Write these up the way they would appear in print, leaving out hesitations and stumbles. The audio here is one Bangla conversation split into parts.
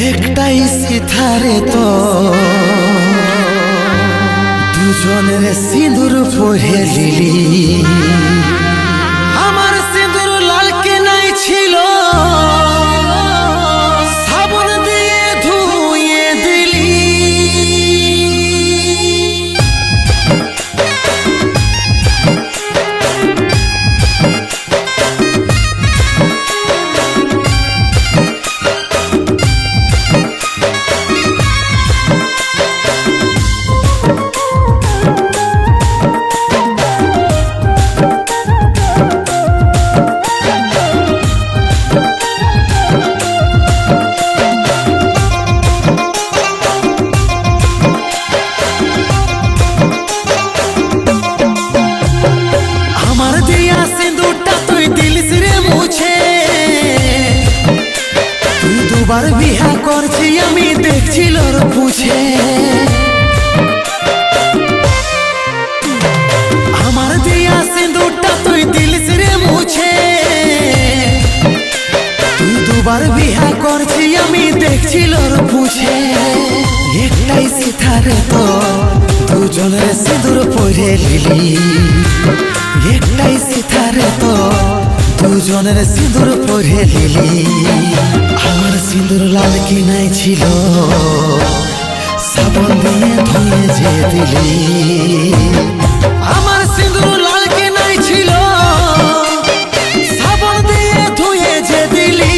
একটাই সিথারে তো দুজনের সিঁদুর পরে দিলি। আমার সিঁদুর লাল কেনাই ছিল, সাবন দিয়ে ধুয়ে দিলি। দুবার বিহা করছি আমি দেখছিল পুছে, আমার দিয়া সিঁদুরটা তুই দিলিস রে মুছে। তুই দুবার বিহা করছি আমি দেখছিল পুছে। একটাই সিথারে তো দুজনের সিঁদুর পরে লিলি। একটাই সিথারে তো দুজনের সিঁদুর পরে লিলি। আমার সিঁদুর লাল কিনাই ছিল, সাবন দিয়ে ধুয়ে যে দিলি। আমার সিঁদুর লাল কিনাই ছিল, সাবন দিয়ে ধুয়ে যে দিলি।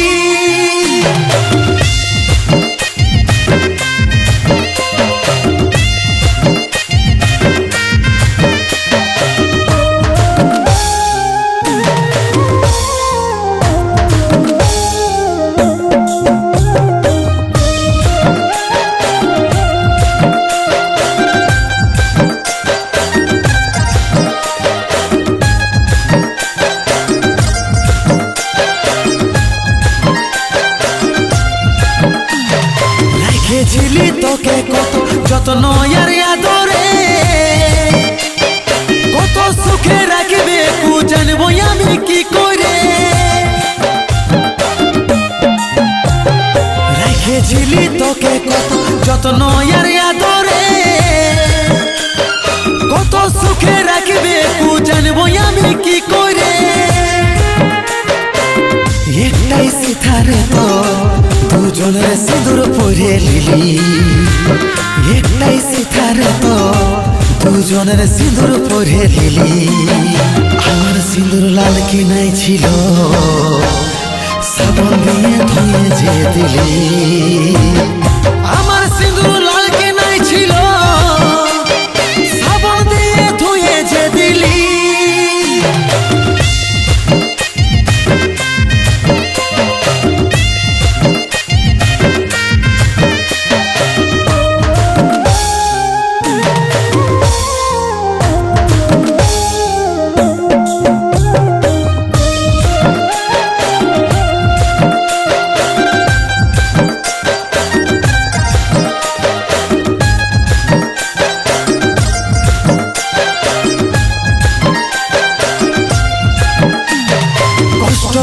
ছিলি তোকে কত যত্ন আর আদরে, কত সুখে রাখবে কু জানবো আমি কি করে। রেখেছিলি তোকে কত যত্ন আর আদরে, কত সুখে রাখবে কু জানবো আমি কি করে। একটাই সিথারে তো দুজনের সিঁদুর পরে লিলি। একটাই সিথারে তো দুজনের সিঁদুর পরে লিলি। আমার সিঁদুর লাল কিনাই ছিল, সাবন দিয়ে ধুয়ে যে দিলি। আমার সিঁদুর লাল কিনাই ছিল, সাবন দিয়ে ধুয়ে যে দিলি।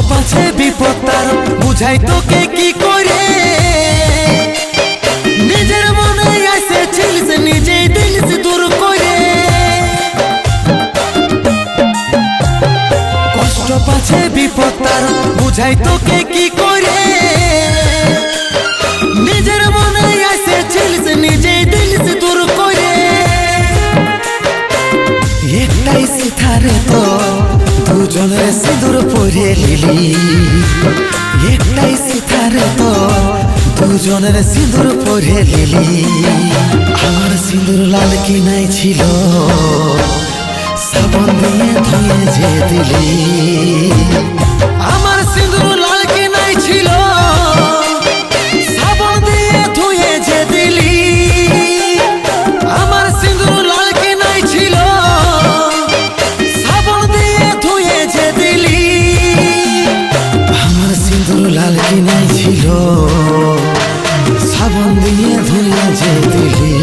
পাছে বিপদ তার বুঝাই তোকে কি করে। নিজের মনে এসেছিলিস নিজেই দিলিস দূর করে। কষ্ট পাছে বিপদ তার বুঝাই তোকে কি করে। নিজের মনে এসেছিলিস নিজেই দিলিস দূর করে। একটাই সিথারে তো দুজনের সিঁদুর পরে লিলি। একটাই সিথারে তো দুজনের সিঁদুর পরে লিলি। আমার সিঁদুর লাল কিনাই ছিল, সাবন দিয়ে ধুয়ে যে দিলি। আমার সিঁদুর লাল কিনাই ছিল, সাবন দিয়ে ধুয়ে যে দিলি। আমার সিঁদুর লাল কিনাই ছিল, লাল কিনাই ছিল, সাবন দিয়ে ধুয়ে যে দিলি।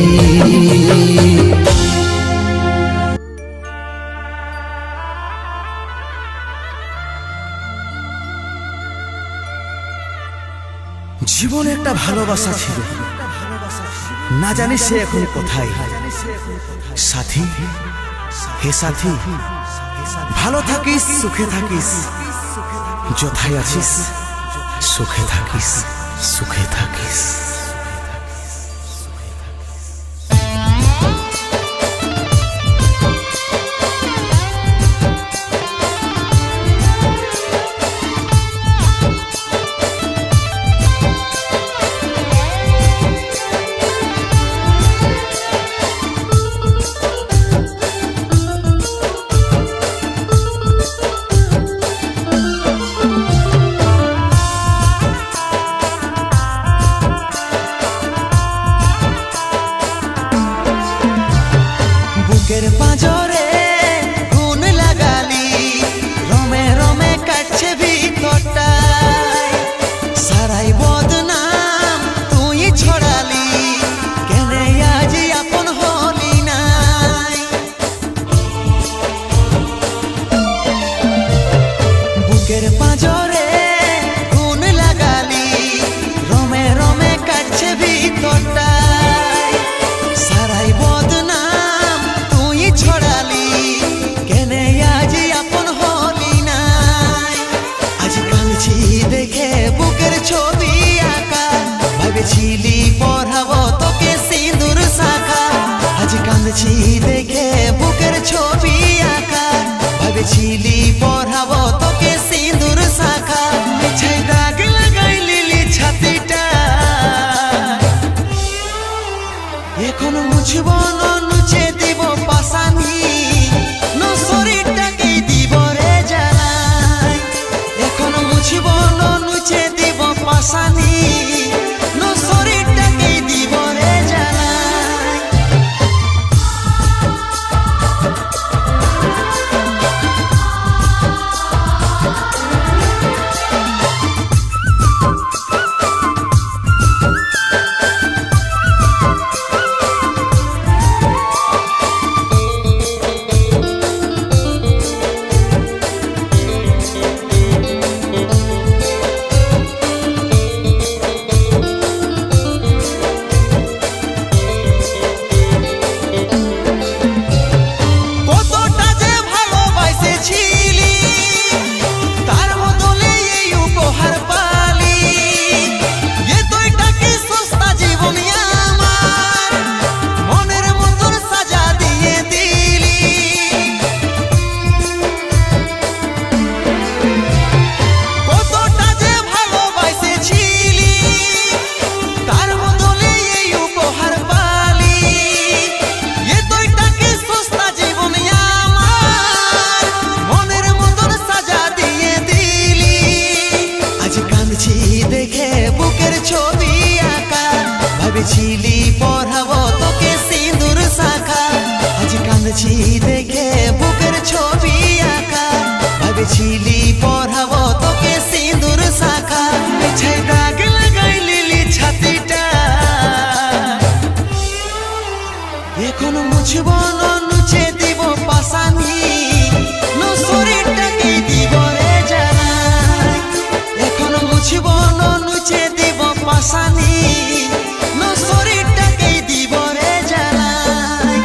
একটা ভালোবাসা ছিল, না জানি সে এখন কোথায়। সাথী, হে সাথী, ভালো থাকিস, সুখে থাকিস, যথায় আছিস সুখে থাকিস, সুখে থাকিস। বুকের পাঁজরে গুণ লাগালি, রমে রমে কাটছে ভিতরটায়, সারাই বদনাম তুই ছড়ালি, কেনে আজ আপন হলি নাই। বুকের পাঁজরে গুণ লাগালি, রমে রমে কাটছে ভিতরটায়, সারাই বদনাম ছড়ালি, কেনে আজ আপন হলি নাই। আজ কাঁদছি দেখে বুকের ছবি আঁকা, ভেবেছিলি পড়াবো তোকে সিঁদুর শাখা। আজ কাঁদছি দেখে বুকের ছবি আঁকা, ভেবেছিলি পড়াবো তোকে সিঁদুর শাখা। মিছে দাগ লাগাই লিলি ছাতিটা, এখন মুছব না নুচে দিব পাশানি, শরীরটাকেই দিব রে জ্বালাই। এখন মুছব না নুচে দিব পাশানি, শরীরটাকেই দিব রে জ্বালাই। ভেবেছিলি পড়াবো তোকে সিঁদুর শাখা। আজ কাঁদছি দেখে বুকের ছবি আঁকা, ভেবেছিলি পড়াবো তোকে সিঁদুর শাখা। মিছে দাগ লাগাই লিলি ছাতিটা, এখন মুছব না নুচে দিব পাশানি, শরীরটাকেই দিব রে জ্বালাই। এখন মুছব না নুচে দিব পাশানি, শরীরটাকেই দিব রে জ্বালাই।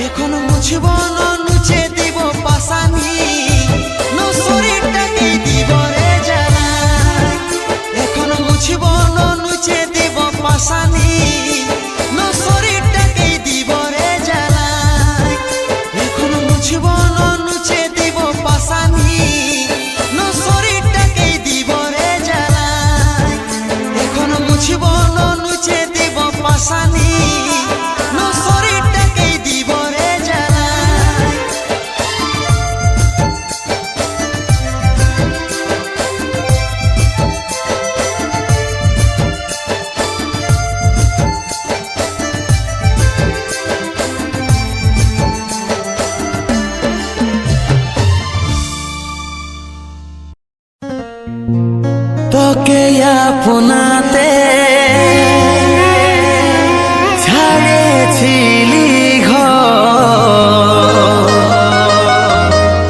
এখন মুছব না নুচে দিব পাশানি শরীরটাকে দিব রে জ্বালা এখন মুছব না নুচে দিব পাশানি শরীরটাকে দিব রে জ্বালা এখন মুছব না নুচে দিব পাশানি শরীরটাকে দিব রে জ্বালা এখন মুছব না নুচে দিব পাশানি শরীরটাকে দিব রে জ্বালা তোকে আপনাতে ছাড়েছিলি ঘর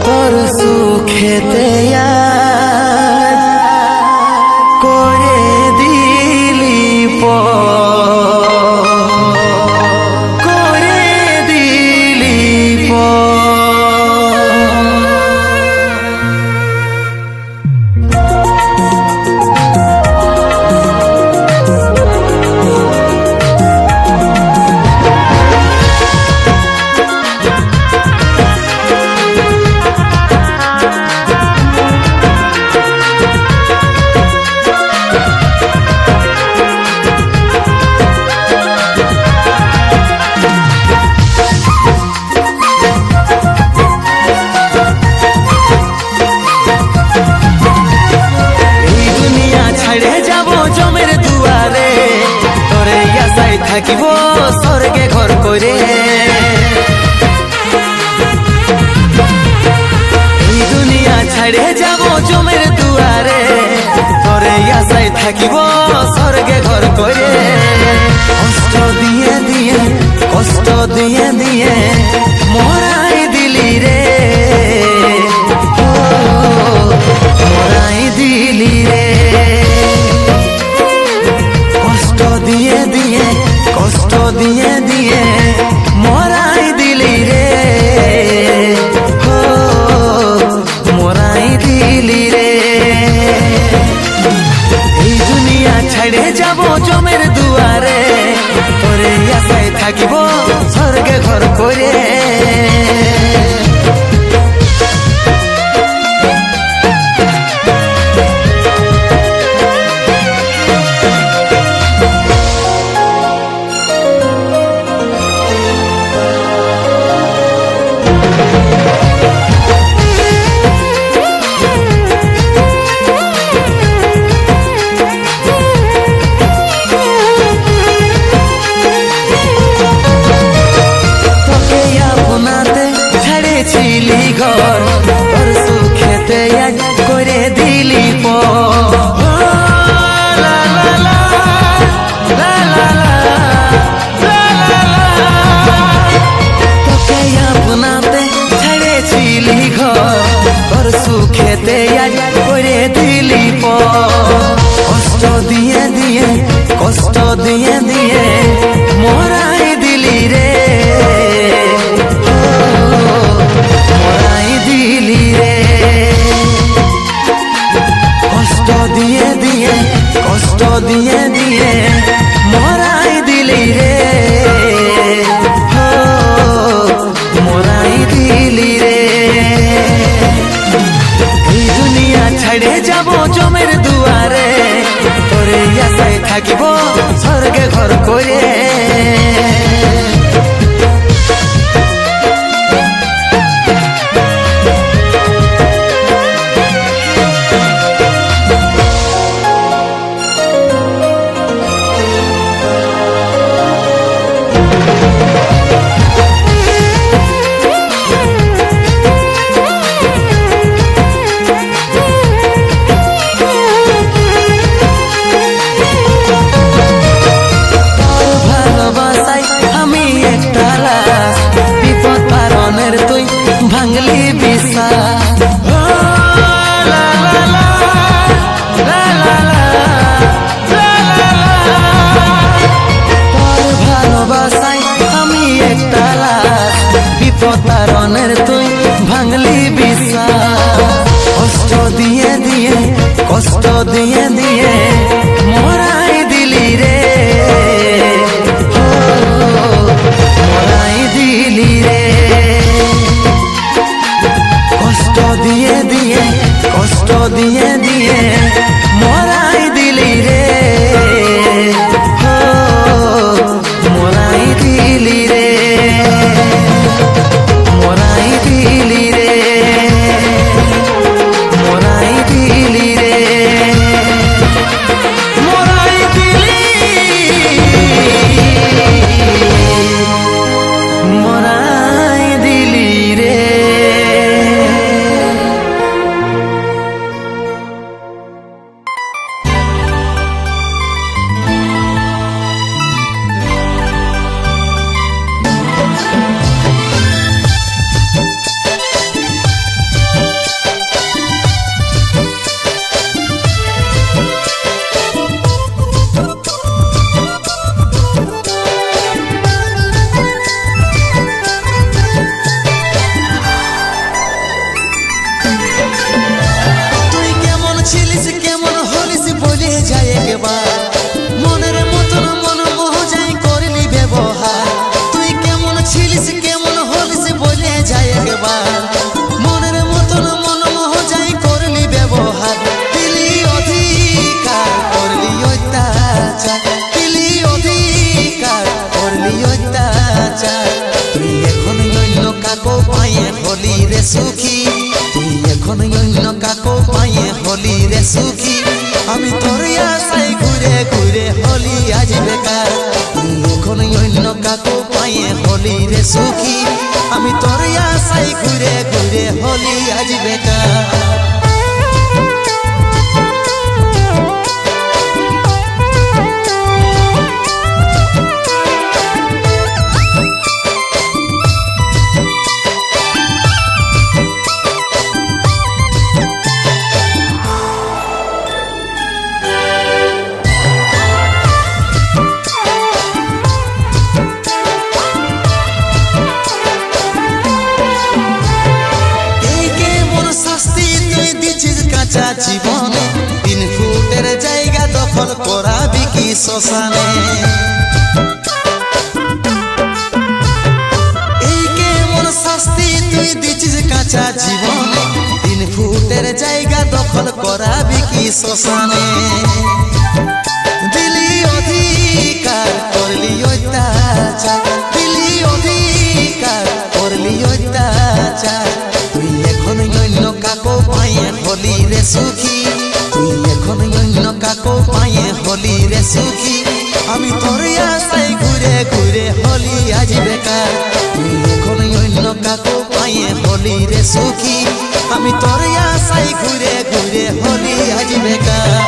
তোর সুখেতে আজ করে দিলি করে দিলি থাকিব স্বর্গে ঘর করে এই দুনিয়া ছাড়ে যাব জমের দুয়ারে তোরে আশায় থাকিব স্বর্গে ঘর করে কষ্ট দিয়ে দিয়ে কষ্ট দিয়ে দিয়ে মরাই দিলি রে মরাই দিলি রে কষ্ট দিয়ে দিয়ে কষ্ট দিয়ে দিয়ে মরাই দিলি রে মরাই দিলি রে এই দুনিয়া ছাড়ে যাব জমের দুয়ারে তোরে আশায় থাকিব স্বর্গে ঘর করে ঘর তোর সুখেতে আজ করে দিলি তোকে আপনাতে ছেড়েছিলি ঘর তোর সুখেতে আজ করে দিলি কষ্ট দিয়ে দিয়ে কষ্ট দিয়ে দিয়ে মরাই দিলি রে দিলি রে কষ্ট দিয়ে দিয়ে কষ্ট দিয়ে দিয়ে মরাই দিলি রে মরাই দিলি রে এই দুনিয়া ছাড়ে যাব জমের দুয়ারে তোরে আশায় থাকিব স্বর্গে ঘর করে ভালোবাসায় প্রতারণের তুই ভাঙলি বিশ্বাস কষ্ট দিয়ে দিয়ে কষ্ট দিয়ে দিয়ে মরাই দিলি রে ও, মরাই দিলি রে কষ্ট দিয়ে দিয়ে কষ্ট দিয়ে দিয়ে মরাই দিলি রে ও, মরাই দিলি রে মরাই দিলি রে মরাই দিলি রে মরাই দিলি মরাই দিলি রে তুই কেমন ছিলিস কেমন হলিস বলে যায় একবার মনের মতন মন মোহজাই করলি ব্যবহার তুই কেমন ছিলিস কেমন হলিস বলে যায় একবার মনের মতন মন মোহজাই করলি ব্যবহার দিলি অধিকার করলি অত্যাচার দিলি অধিকার করলি অত্যাচার তুই এখন অন্য কাকো পায়ে হলি রে সুখী তুই এখন অন্য কাকো পায়ে হলি রে সুখী আমি তোর আশায় ঘুরে ঘুরে হলি আজ বেকার তুই এখন অন্য কাকো পায়ে হলি রে সুখী আমি তোর আশায় ঘুরে ঘুরে হলি আজ বেকার কাঁচা জীবনে 3 ফুটের জায়গা দখল করাবি কি শ্মশানে এই কেমন শাস্তি তুই দিছিস কাঁচা জীবনে 3 ফুটের জায়গা দখল করাবি কি শ্মশানে দিলি অধিকার করলি অত্যাচার দিলি অধিকার করলি অত্যাচার তুই এখন অন্য কাকো পায়ে হলি রে সুখী তুই এখন অন্য কাকো পায়ে হলি রে সুখী আমি তোর আশায় ঘুরে ঘুরে হলি আজ বেকার তুই এখন অন্য কাকো পায়ে হলি রে সুখী আমি তোর আশায় ঘুরে ঘুরে হলি আজ বেকার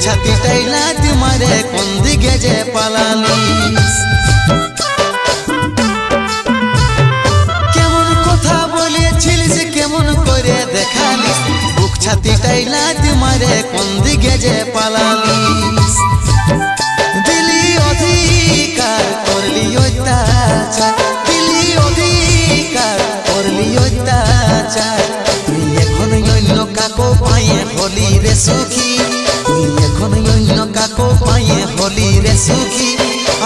ছাতি টাইলা তোমারে কোন দিকে যে পালালিস কেমন কথা বলেছিলিস কেমন করে দেখালিস বুক ছাতি টাইলা তোমারে কোন দিকে যে পালালিস দিলি অধিকার করলি অত্যাচার দিলি অধিকার করলি অত্যাচার তুই এখন অন্য কাকো পায়ে হলি রে সুখী তুই এখন অন্য কাকো পায়ে হলি রে সুখী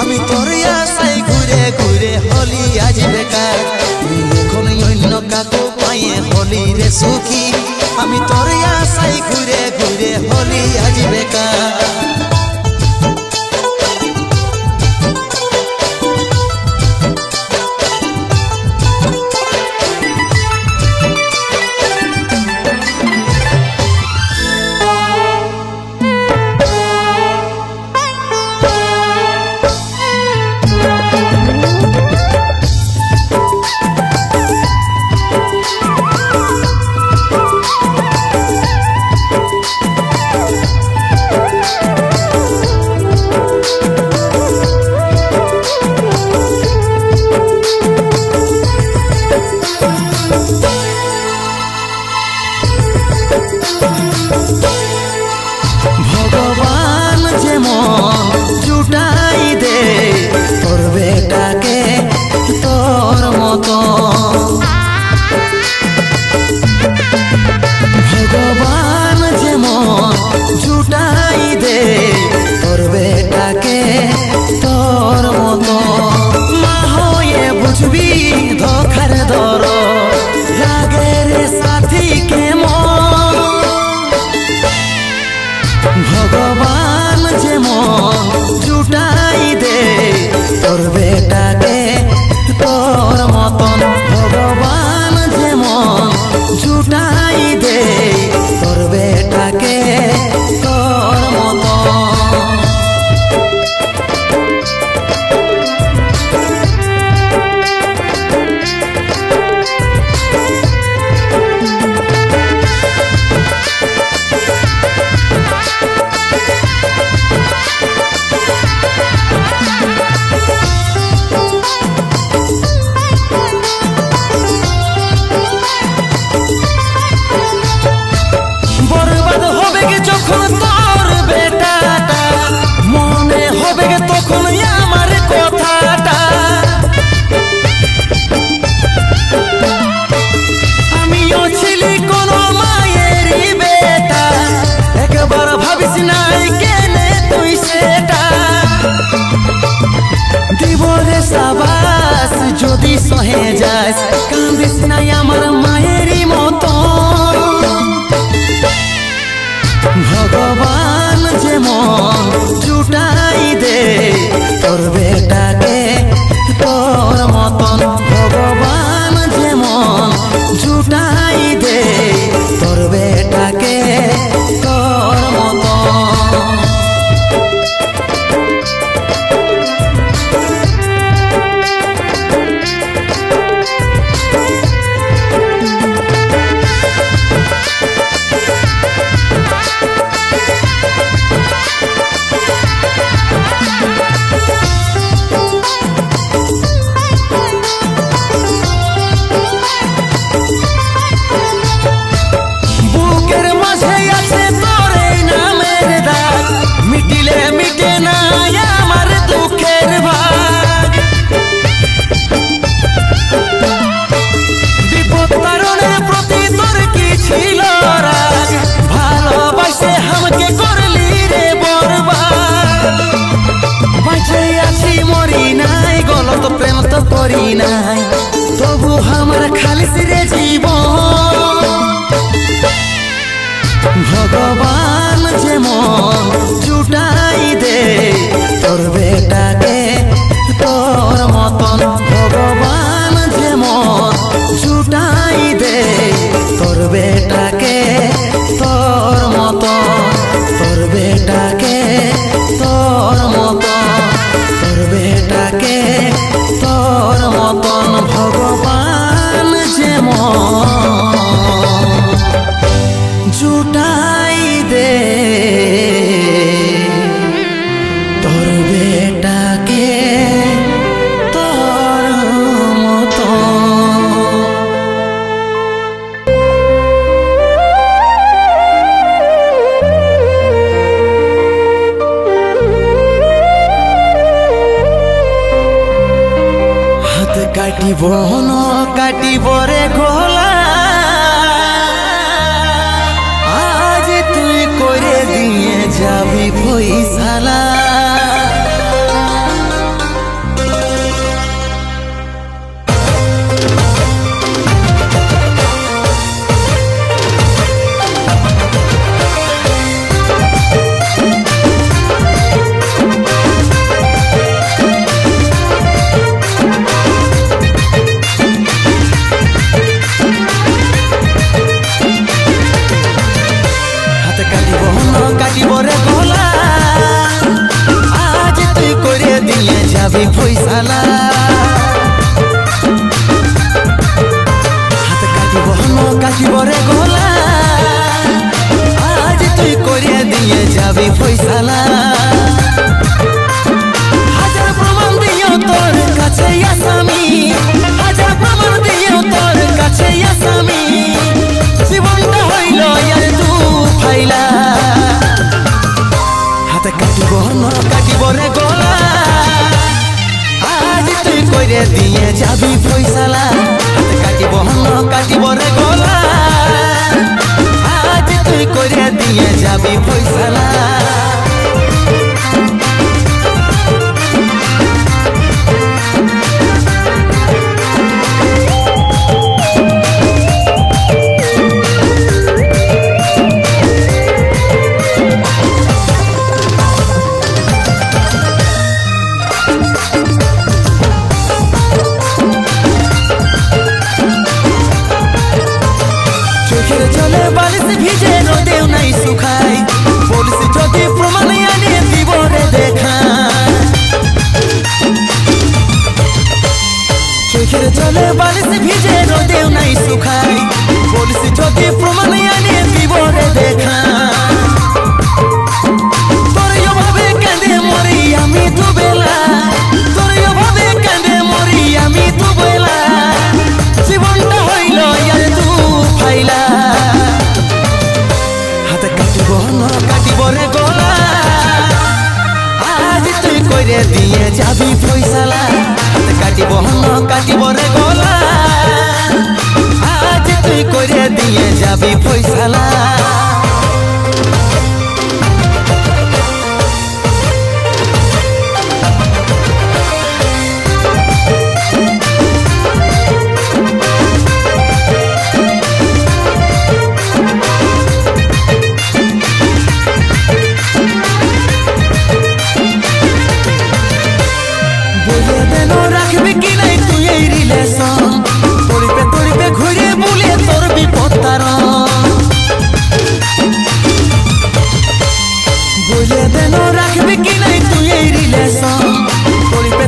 আমি তোর আশায় ঘুরে ঘুরে হলি আজ বেকার তুই এখন অন্য কাকো পায়ে হলি রে সুখী আমি তোর আশায় ঘুরে ঘুরে হলি আজ বেকার তোর বেটাকে তোর মতন ভগবান যেমন জুটাই দে তোর বেটাকে তোর মতন। বরবাদ হবে গে যখন তোর বেটাটা, মনে হবে গে তখন আমার কথাটা। আমিও ছিলি কোন মায়েরই বেটা, একবার ভাবিস নাই কেনে তুই সেটা। দিব রে সাবাস যদি সহে যাস, কান্দিস নাই আমার মায়েরই মতন। ভগবান যেমন জুটাই দে তোর বেটাকে তোর মতন। ভগবান যেমন জুটাই দে তোর বেটাকে তোর মতন। বুকের মাঝে আছে তোর এই নামের দাগ, মিটিলে মিটে না আমার দুঃখের ভাগ। বিপদ তারণের প্রতি তোর কি ছিল রাগ, ভালোবাসে আমাকে করলি রে বরবাদ। বাঁচে আছি মরি নাই, গলত প্রেম তো করি নাই, তবু আমার খালিস রে জীবন। ভগবান যেমন জুটাই দে তোর বেটাকে তোর মতন। ভগবান যেমন জুটাই দে তোর বেটাকে তোর মতন। তোর বেটাকে তোর মতন, তোর বেটাকে তোর মতন। ভগবান যেমন জুটাই দে তোর বেটাকে তোর মতন। হাত কাটিব ন কাটিব রে গলা, আজ তুই করে দিয়ে যাবি ফয়সালা। হাত কাটিব ন কাটিব রে গলা, আজ তুই করে দিয়ে যাবি ফয়সালা। হাত কাটিব ন কাটিব রে গলা, আজ তুই করে দিয়ে যাবি ফয়সালা। হাজার প্রমাণ দিও তোর কাছে আসামি, হাজার প্রমাণ দিও তোর কাছে আসামি। জীবনটা হইল আর তু ফাইলা। হাতে কাটিব ন কাটিব রে গলা, আজ তুই করে দিয়ে যাবি ফয়সালা। হাতে কাটিব ন কাটিব রে গলা, আজ তুই করে দিয়ে যাবি ফয়সালা। চোখের জলে বালিশ ভিজে রোদেও নাই শুকাই বলিস যদি প্রমাণ আনে দিব রে দেখা তোর অভাবে কাঁদে মরি আমি দুবেলা তোর অভাবে কাঁদে মরি আমি দুবেলা জীবনটা হইল আর তু ফাইলা হাতে কাটিব না কাটিব রে গলা আজ তুই কইরে দিয়ে যাবি ফয়সালা হাতে কাটিব না কাটিব রে গলা আজ তুই কইরে দিয়ে যাবি ফয়সালা রাখবি কি নাই তুই এই রিলেশন তরিপে ঘুরে বলে তোর বিপদ বলে দেন রাখবি কি নাই তুই এই রিলেশন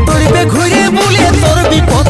তরিপে ঘুরে বলে তোর বিপদ